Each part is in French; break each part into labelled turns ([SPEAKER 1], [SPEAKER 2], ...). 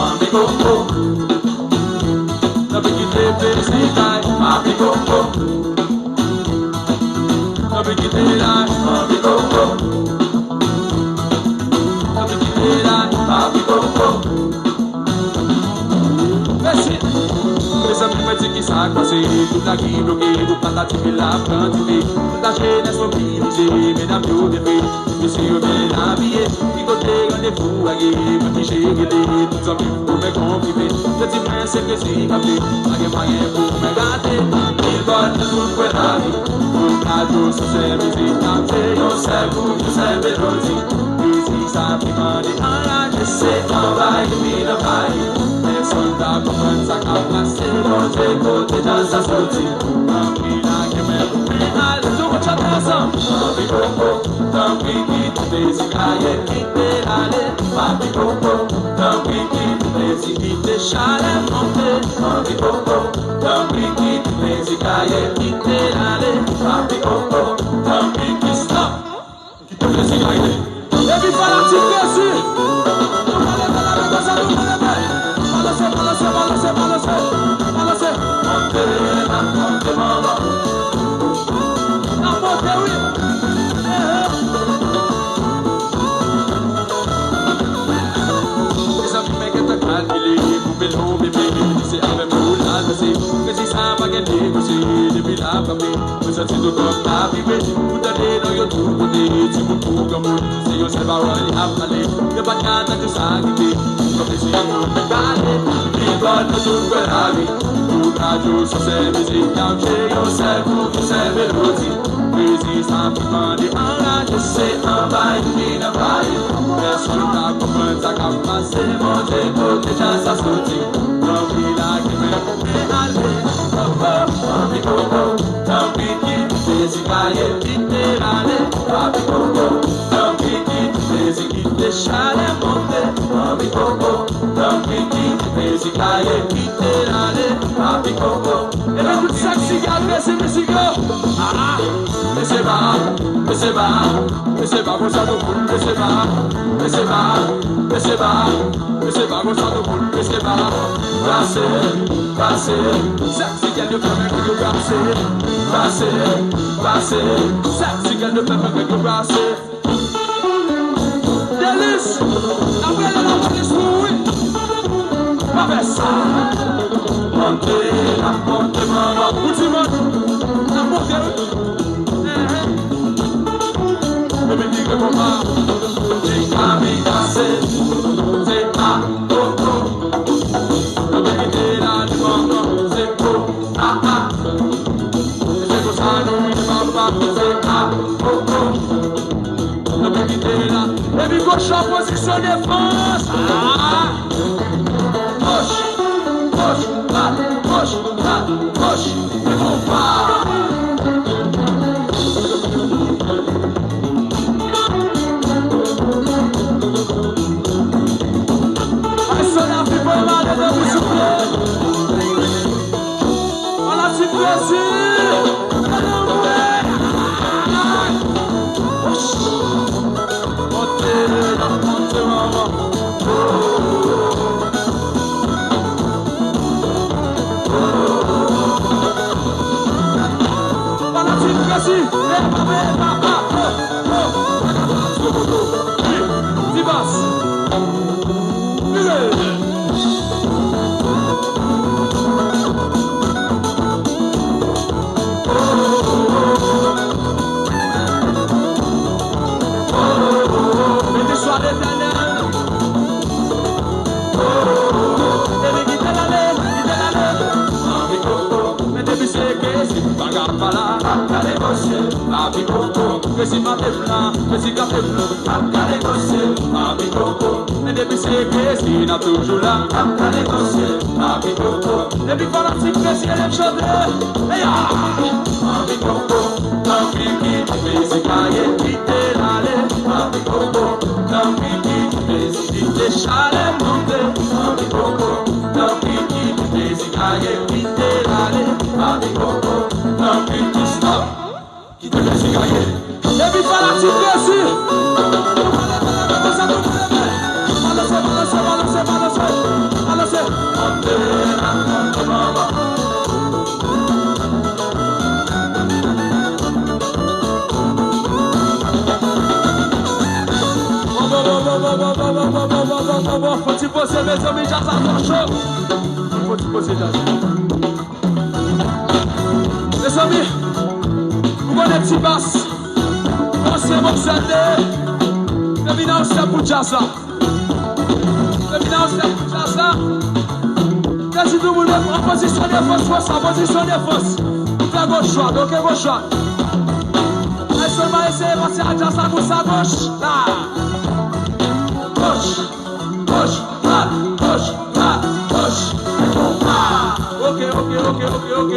[SPEAKER 1] mami coco. Nabi kite pesi kai, mami coco. Nabi kite lai, mami coco. Nabi kite lai, mami coco. Merci. Essa prima de que saco assim, tudo aqui bloqueio, patati pela planta e da cheia sua vida, me dá meu bebê, que se eu me na vie, que gotei onde fui aqui, mas cheguei ali, tudo só me come conviver, já te pensa que se cabe, mas que vai é por me gate, e guarda tudo per ali, o caso só serve se tá cheio, serve rosi, e se sabe mani, ara, se não vai me na vai. Solda comincia a passare, roze cote da sassolti, bambina che me al tuo c'attesa, papi coco, tampi chi tu pesi caie literale, papi coco, tampi chi tu pesi chi te sciare monte, papi coco, tampi chi tu pesi caie literale, papi coco, tampi chi stop, chi tu pesi caie, devi farci così, non vale la cosa, non vale bene. Balance, monte mama. Na monte oui. Esa me que tá calmili, o pelo bebê, se ave mula, você, que se sabe que tem você, de virar pra mim, você se do campo pra viver, o dadeiro eu tudo de, se muito gamur, se eu se vai olhar pra ali, de bacana de sangue, come se io me cade. Guarda dunque ravi, tu raggio so se visita, io serve rosi, questi stampi mani, ara che se vai, fino vai, presso da comincia campa, se voce cote già sa stuzi, non mi dai che me come alve, papi coco, tampi chi pesi caie literale, papi coco, tampi chi pesi chi te sciare monte, papi coco, tampi chi pesi caie literale, papi coco. E le good sexy gal, mesi go. Ah, e se va, gozando full, e se va, gozando full, e se va. Passe, sexy gal, you come make you passe, sexy gal, you come make you passe. Délice, la belle la police, oui. Cabeça, monte, mano, última, na monte, eu me diga como de caminhar, se a coco, eu me inteira de mano, se se gostando de mamma, se a coco, eu me inteira, eu me gosto a posição de força. Push, e vamos. Vai sonhar que foi lá dentro do supler. Olha se cresce. Monte, mama. Assim, papi coco, que si matebla, que si capebla, ancare cose, papi coco, e devi sapere si na toujours là, ancare cose, papi coco, devi fare un che si è ciadre, e papi coco, tampi chi pesi caie literale, papi coco, tampi chi pesi di lasciare monte, papi coco, tampi chi pesi caie literale, papi coco, tampi chi stop. Devi farci così. Balance. bon, faut-il poser mes amis, jazz à ton chaud. Faut-il poser jazz. Les amis, vous voyez les petits basses. On s'est morcelé. Le bilan, c'est pour jazz là. Le bilan, c'est pour jazz là. Qu'est-ce que vous voulez en position de force, en position de force. Fais gauche choix, donc gauche choix. Et seulement essayer de passer à jazz à gauche, là. Gauche, gauche, là, gauche, là, gauche. Ok.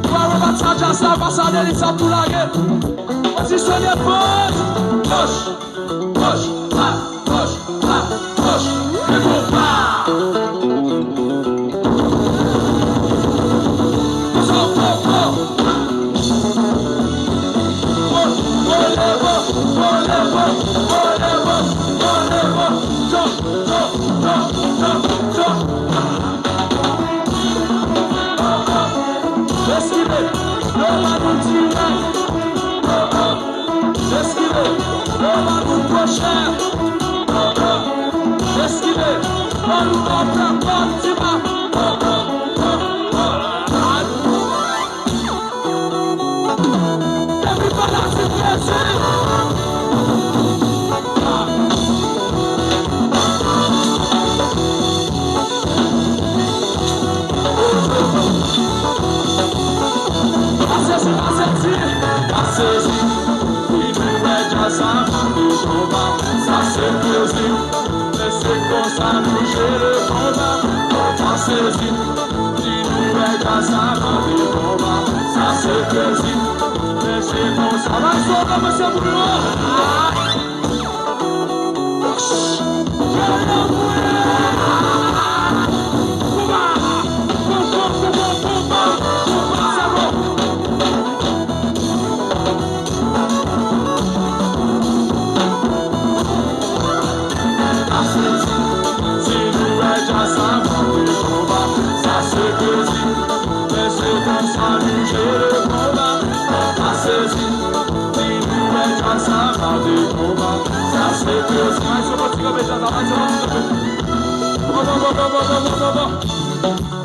[SPEAKER 1] On va rebattre à jazz là, passer à l'élite, ça pour la gueule. Position de force. Gauche, là, gauche, et bon,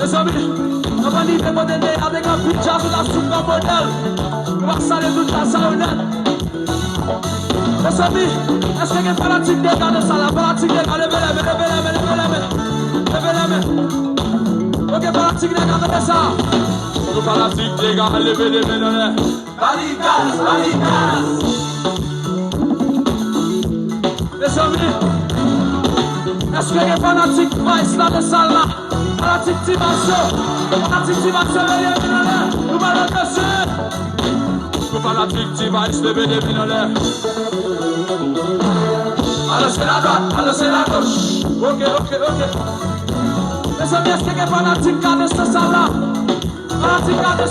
[SPEAKER 1] les amis, on va livrer mon délai avec un petit jazz de la soupe en modèle. On va saluer toute la salle. Les amis, est-ce qu'il y a un fanatique de garder ça là? Fanatique de garder, levez les mains. Ok, fanatique de garder ça. Le fanatique de garder, levez les mains. Baligas. Les amis, est-ce qu'il y a un fanatique Vice là de salle là? Fanatique Timasso, levez les mains. Nous allons passer. Le fanatique Vice, levez les mains. Alors c'est la droite, alors c'est la gauche. Ok. Les amis, est-ce qu'il y a un fanatique garde cette salle là? Fanatique garde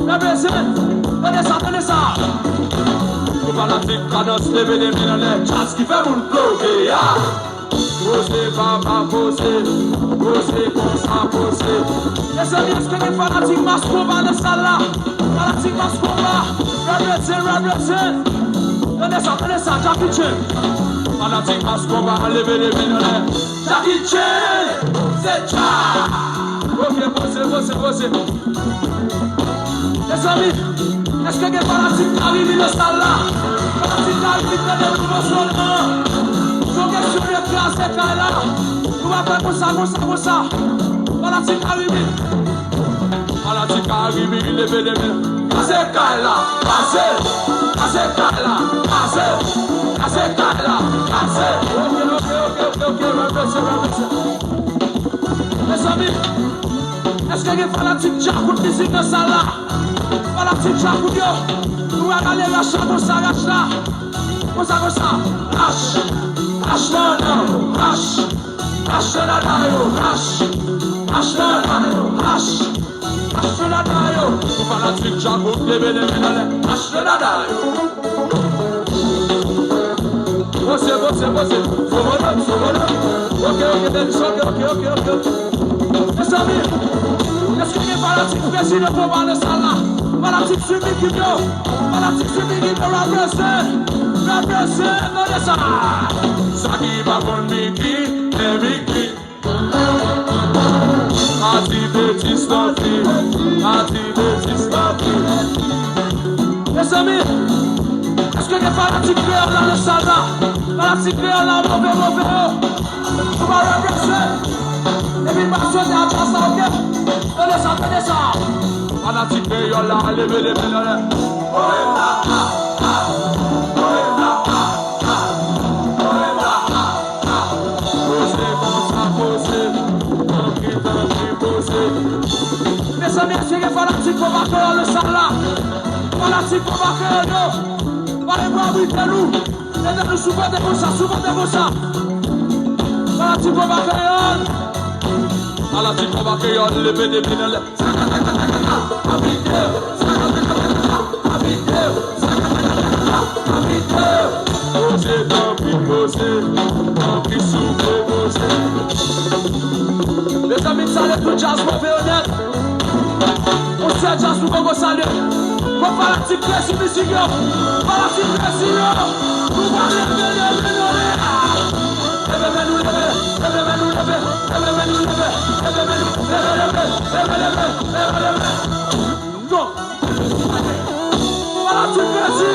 [SPEAKER 1] represent. Donnez ça. Le fanatique garde, levez les mains dans l'air. Chance qui fait mon bloquer, ya. Posez, papa, posez comme ça, posez. Les amis, est-ce qu'il y a un fanatique mascova dans cette salle là? Fanatique mascova, represent. Donnez ça, Jackie Chan. Fanatique mascova, levez les mains dans l'air. Jackie Chan, c'est ça. Ok, posez. Les amis, est-ce que les fanatiques arrivent dans cette salle là? Fanatiques arrivent dans le nouveau sol. Donc, est-ce que les classes est là? Nous allons faire comme ça. Fanatiques arrivent. Levez les mains. Passez là. Ok, les amis, est-ce que les fanatiques j'accoutent musique dans ça là? Fanatiques j'accoutent yo. Nous allons aller lâcher comme ça. Lâche la dayo. Nous fanatiques j'accoutent, levez les mains. Lâche la dayo. Você. Ok. Mes amis, est-ce que les fanatiques président pour voir le salle là? Fanatiques suivis qui viennent, represent. Saki babon miki, miki. Activate stocky. Mes amis, est-ce que les fanatiques créoles dans le salon, fanatiques créoles dans le mauvais, on va reverser. Et puis, parce que t'es à place, ok? Tenez ça. Fanatiques créoles là, levez les mains. Mes amis, est-ce que les fanatiques vont marquer dans le salon? Fanatiques vont marquer nous. Allez voir, oui, nous. Aidez-nous souvent de vous ça. Fanatiques vont marquer Fanatiques vont marquer levez les mains. Les amis, salut tout jazz, mauvais honnête. On sait jazz, nous allons saluer. Pour fanatique, merci, musique, fanatique, merci, nous allons non. Fanatique, merci.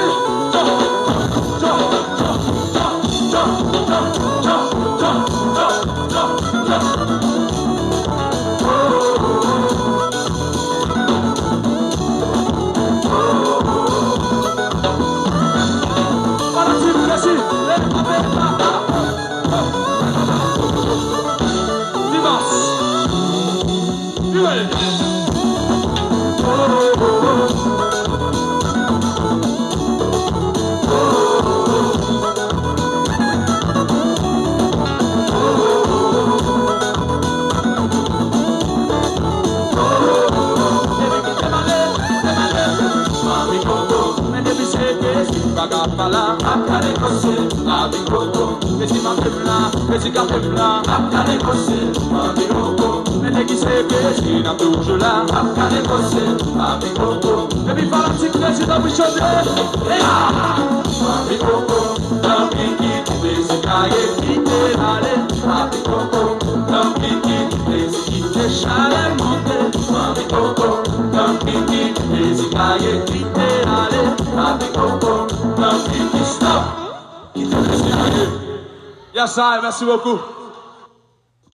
[SPEAKER 1] Bagapala, akare kose, abikoto, mesi mapemla, mesi kapemla, akare kose, abikoto, menegi seke, sina tujula, akare kose, abikoto, ebi fanatik nesi da bichode, abikoto, nampiki, mesi kaye, kite nale, abikoto, nampiki, mesi kite shale monte, abikoto, nampiki, mesi kaye, kite nale, abikoto. Stop. Yes, I. Merci beaucoup.